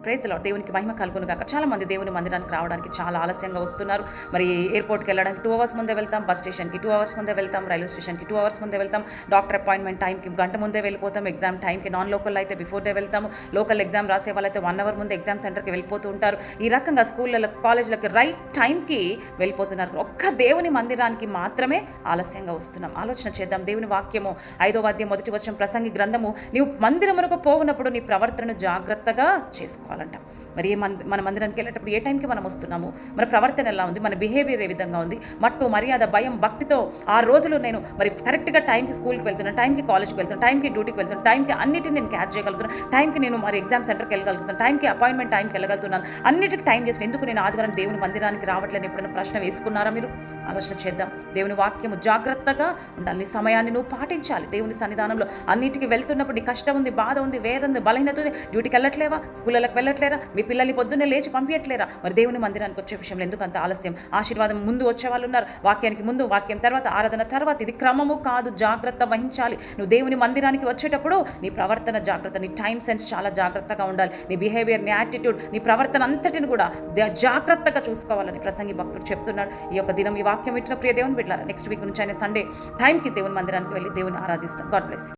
Praise the lord. దేవునికి మహిమ కలుగును గాక. చాలా మంది దేవుని మందిరానికి రావడానికి చాలా ఆలస్యంగా వస్తున్నారు. మరి ఎయిర్పోర్ట్కి వెళ్ళడానికి 2 అవర్స్ ముందే వెళ్తాం, బస్ స్టేషన్కి 2 అవర్స్ ముందే వెళ్తాం, రైల్వే స్టేషన్కి 2 అవర్స్ ముందే వెళ్తాం, డాక్టర్ అపాయింట్మెంట్ టైంకి గంట ముందే వెళ్ళిపోతాం, ఎగ్జామ్ టైంకి. నాన్ లోకల్ అయితే బిఫోర్ డే వెళ్తాము, లోకల్ ఎగ్జామ్ రాసే వాళ్ళైతే 1 అవర్ ముందే ఎగ్జామ్ సెంటర్కి వెళ్ళిపోతూ ఉంటారు. ఈ రకంగా స్కూళ్ళకి కాలేజీలకి రైట్ టైంకి వెళ్ళిపోతున్నారు. ఒక్క దేవుని మందిరానికి మాత్రమే ఆలస్యంగా వస్తున్నాం. ఆలోచన చేద్దాం. దేవుని వాక్యము 5వ అధ్యాయం 1వ వచనం, ప్రసంగి గ్రంథము, నీవు మందిరమునకు పోవునప్పుడు నీ ప్రవర్తనను జాగ్రత్తగా చేసుకోవాలంట. మరి మన మందిరానికి వెళ్ళేటప్పుడు ఏ టైంకి మనం వస్తున్నాము, మన ప్రవర్తన ఎలా ఉంది, మన బిహేవియర్ ఏ విధంగా ఉంది, మట్టు మర్యాద భయం భక్తితో ఆ రోజులు నేను మరి కరెక్ట్గా టైంకి స్కూల్కి వెళ్తున్నాను, టైంకి కాలేజ్కి వెళ్తున్నాను, టైంకి డ్యూటీకి వెళ్తున్నాను, టైంకి అన్నిటిని నేను క్యాచ్ చేయగలుగుతున్నాను, టైంకి నేను మరి ఎగ్జామ్ సెంటర్కి వెళ్ళగలుగుతాను, టైంకి అపాయింట్మెంట్ టైంకి వెళ్ళగలుగుతున్నాను, అన్నిటికి టైం చేసిన ఎందుకు నేను ఆదివారం దేవుని మందిరానికి రావట్లేని ఎప్పుడైనా ప్రశ్న వేసుకున్నారా మీరు? ఆలోచన చేద్దాం. దేవుని వాక్యము జాగ్రత్తగా ఉండాలి. నీ సమయాన్ని నువ్వు పాటించాలి. దేవుని సన్నిధానంలో అన్నిటికీ వెళ్తున్నప్పుడు నీ కష్టం ఉంది, బాధ ఉంది, వేరుంది, బలహీనత ఉంది, డ్యూటీకి వెళ్ళట్లేవా, స్కూళ్ళకి వెళ్ళట్లేరా, మీ పిల్లల్ని పొద్దున్నే లేచి పంపించట్లేరా? మరి దేవుని మందిరానికి వచ్చే విషయంలో ఎందుకు అంత ఆలస్యం? ఆశీర్వాదం ముందు వచ్చే వాళ్ళు ఉన్నారు, వాక్యానికి ముందు, వాక్యం తర్వాత, ఆరాధన తర్వాత. ఇది క్రమము కాదు, జాగ్రత్త వహించాలి. నువ్వు దేవుని మందిరానికి వచ్చేటప్పుడు నీ ప్రవర్తన జాగ్రత్త, నీ టైం సెన్స్ చాలా జాగ్రత్తగా ఉండాలి. నీ బిహేవియర్, నీ యాటిట్యూడ్, నీ ప్రవర్తన అంతటిని కూడా జాగ్రత్తగా చూసుకోవాలని ప్రసంగి భక్తుడు చెప్తున్నాడు. ఈ యొక్క దినం ఈ వాక్యం వింటున్న ప్రియ దేవుని బిడ్డలారా, నెక్స్ట్ వీక్ నుంచి అయిన సండే టైంకి దేవుని మందిరానికి వెళ్ళి దేవుని ఆరాధిస్తాం. God bless.